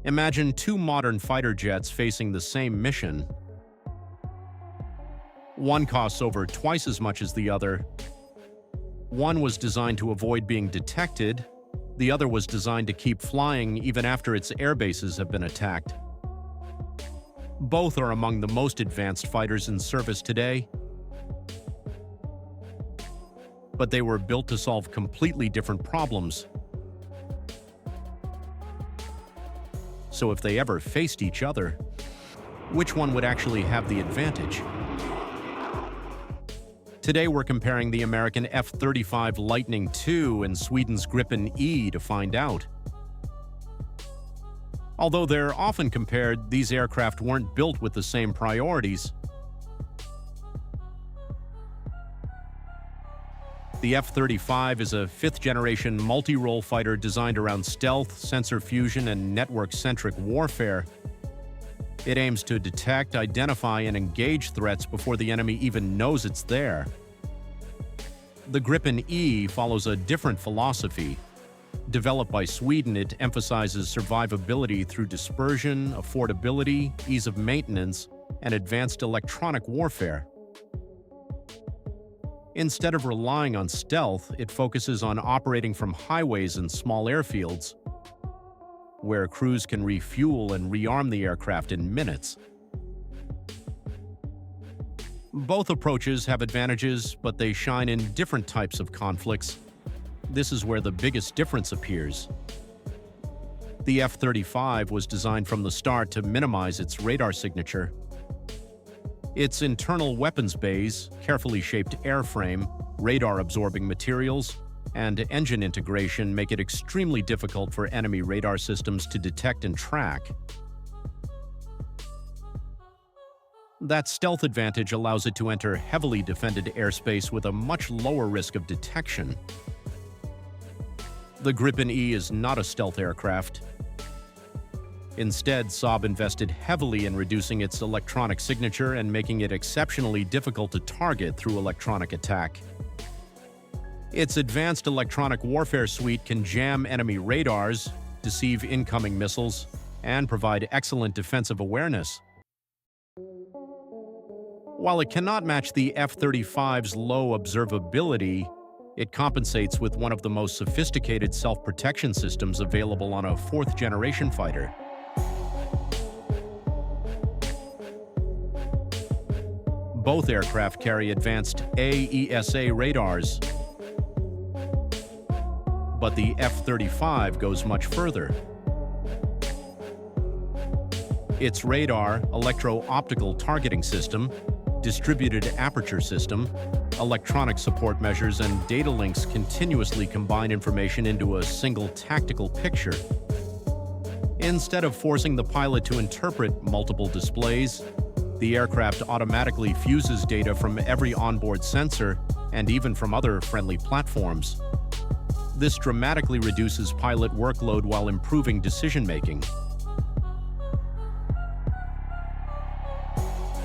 Imagine two modern fighter jets facing the same mission. One costs over twice as much as the other. One was designed to avoid being detected. The other was designed to keep flying even after its air bases have been attacked. Both are among the most advanced fighters in service today, but they were built to solve completely different problems. So if they ever faced each other, which one would actually have the advantage? Today we're comparing the American F-35 Lightning II and Sweden's Gripen E to find out. Although they're often compared, these aircraft weren't built with the same priorities. The F-35 is a fifth-generation multi-role fighter designed around stealth, sensor fusion, and network-centric warfare. It aims to detect, identify, and engage threats before the enemy even knows it's there. The Gripen E follows a different philosophy. Developed by Sweden, it emphasizes survivability through dispersion, affordability, ease of maintenance, and advanced electronic warfare. Instead of relying on stealth, it focuses on operating from highways and small airfields, where crews can refuel and rearm the aircraft in minutes. Both approaches have advantages, but they shine in different types of conflicts. This is where the biggest difference appears. The F-35 was designed from the start to minimize its radar signature. Its internal weapons bays, carefully shaped airframe, radar-absorbing materials, and engine integration make it extremely difficult for enemy radar systems to detect and track. That stealth advantage allows it to enter heavily defended airspace with a much lower risk of detection. The Gripen E is not a stealth aircraft. Instead, Saab invested heavily in reducing its electronic signature and making it exceptionally difficult to target through electronic attack. Its advanced electronic warfare suite can jam enemy radars, deceive incoming missiles, and provide excellent defensive awareness. While it cannot match the F-35's low observability, it compensates with one of the most sophisticated self-protection systems available on a fourth-generation fighter. Both aircraft carry advanced AESA radars, but the F-35 goes much further. Its radar, electro-optical targeting system, distributed aperture system, electronic support measures, and data links continuously combine information into a single tactical picture. Instead of forcing the pilot to interpret multiple displays, the aircraft automatically fuses data from every onboard sensor and even from other friendly platforms. This dramatically reduces pilot workload while improving decision-making.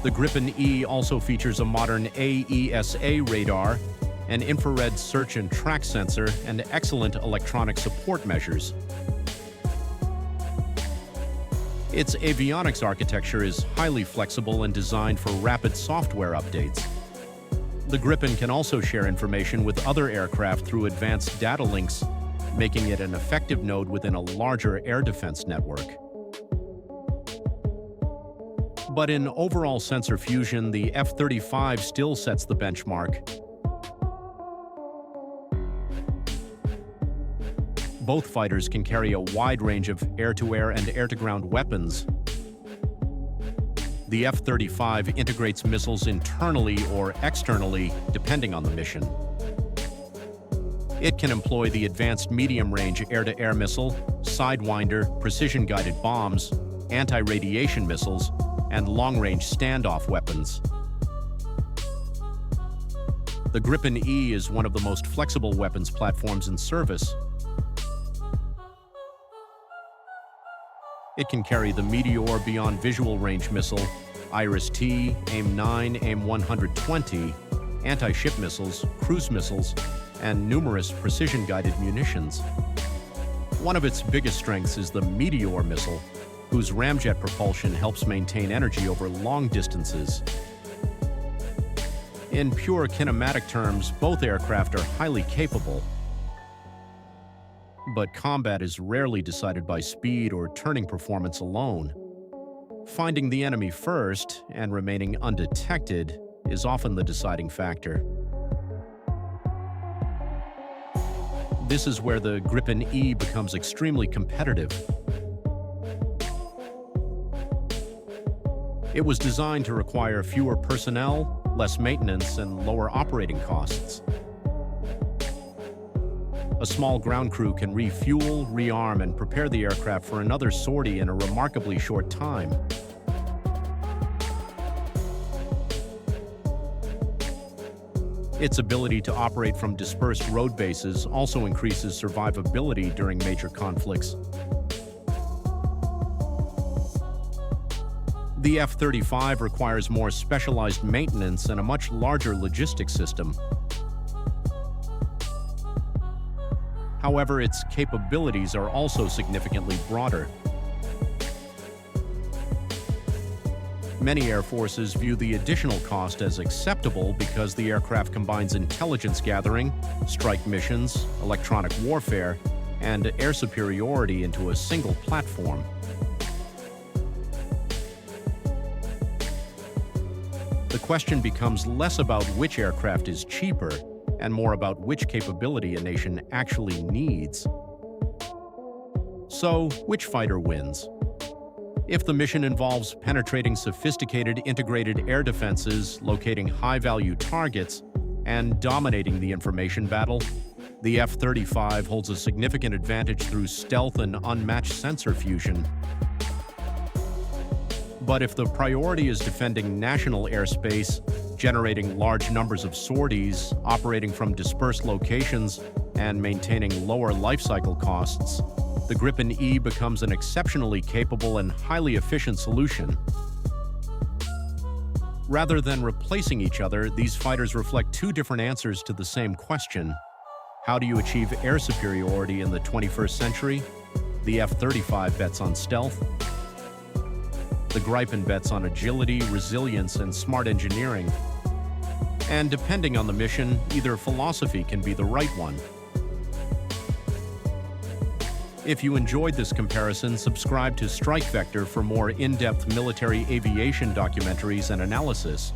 The Gripen E also features a modern AESA radar, an infrared search and track sensor, and excellent electronic support measures. Its avionics architecture is highly flexible and designed for rapid software updates. The Gripen can also share information with other aircraft through advanced data links, making it an effective node within a larger air defense network. But in overall sensor fusion, the F-35 still sets the benchmark. Both fighters can carry a wide range of air-to-air and air-to-ground weapons. The F-35 integrates missiles internally or externally, depending on the mission. It can employ the advanced medium-range air-to-air missile, Sidewinder, precision-guided bombs, anti-radiation missiles, and long-range standoff weapons. The Gripen E is one of the most flexible weapons platforms in service. It can carry the Meteor Beyond Visual Range missile, Iris-T, AIM-9, AIM-120, anti-ship missiles, cruise missiles, and numerous precision-guided munitions. One of its biggest strengths is the Meteor missile, whose ramjet propulsion helps maintain energy over long distances. In pure kinematic terms, both aircraft are highly capable. But combat is rarely decided by speed or turning performance alone. Finding the enemy first and remaining undetected is often the deciding factor. This is where the Gripen E becomes extremely competitive. It was designed to require fewer personnel, less maintenance, and lower operating costs. A small ground crew can refuel, rearm, and prepare the aircraft for another sortie in a remarkably short time. Its ability to operate from dispersed road bases also increases survivability during major conflicts. The F-35 requires more specialized maintenance and a much larger logistics system. However, its capabilities are also significantly broader. Many air forces view the additional cost as acceptable because the aircraft combines intelligence gathering, strike missions, electronic warfare, and air superiority into a single platform. The question becomes less about which aircraft is cheaper and more about which capability a nation actually needs. So, which fighter wins? If the mission involves penetrating sophisticated integrated air defenses, locating high-value targets, and dominating the information battle, the F-35 holds a significant advantage through stealth and unmatched sensor fusion. But if the priority is defending national airspace, generating large numbers of sorties, operating from dispersed locations, and maintaining lower lifecycle costs, the Gripen E becomes an exceptionally capable and highly efficient solution. Rather than replacing each other, these fighters reflect two different answers to the same question. How do you achieve air superiority in the 21st century? The F-35 bets on stealth. The Gripen bets on agility, resilience, and smart engineering. And depending on the mission, either philosophy can be the right one. If you enjoyed this comparison, subscribe to Strike Vector for more in-depth military aviation documentaries and analysis.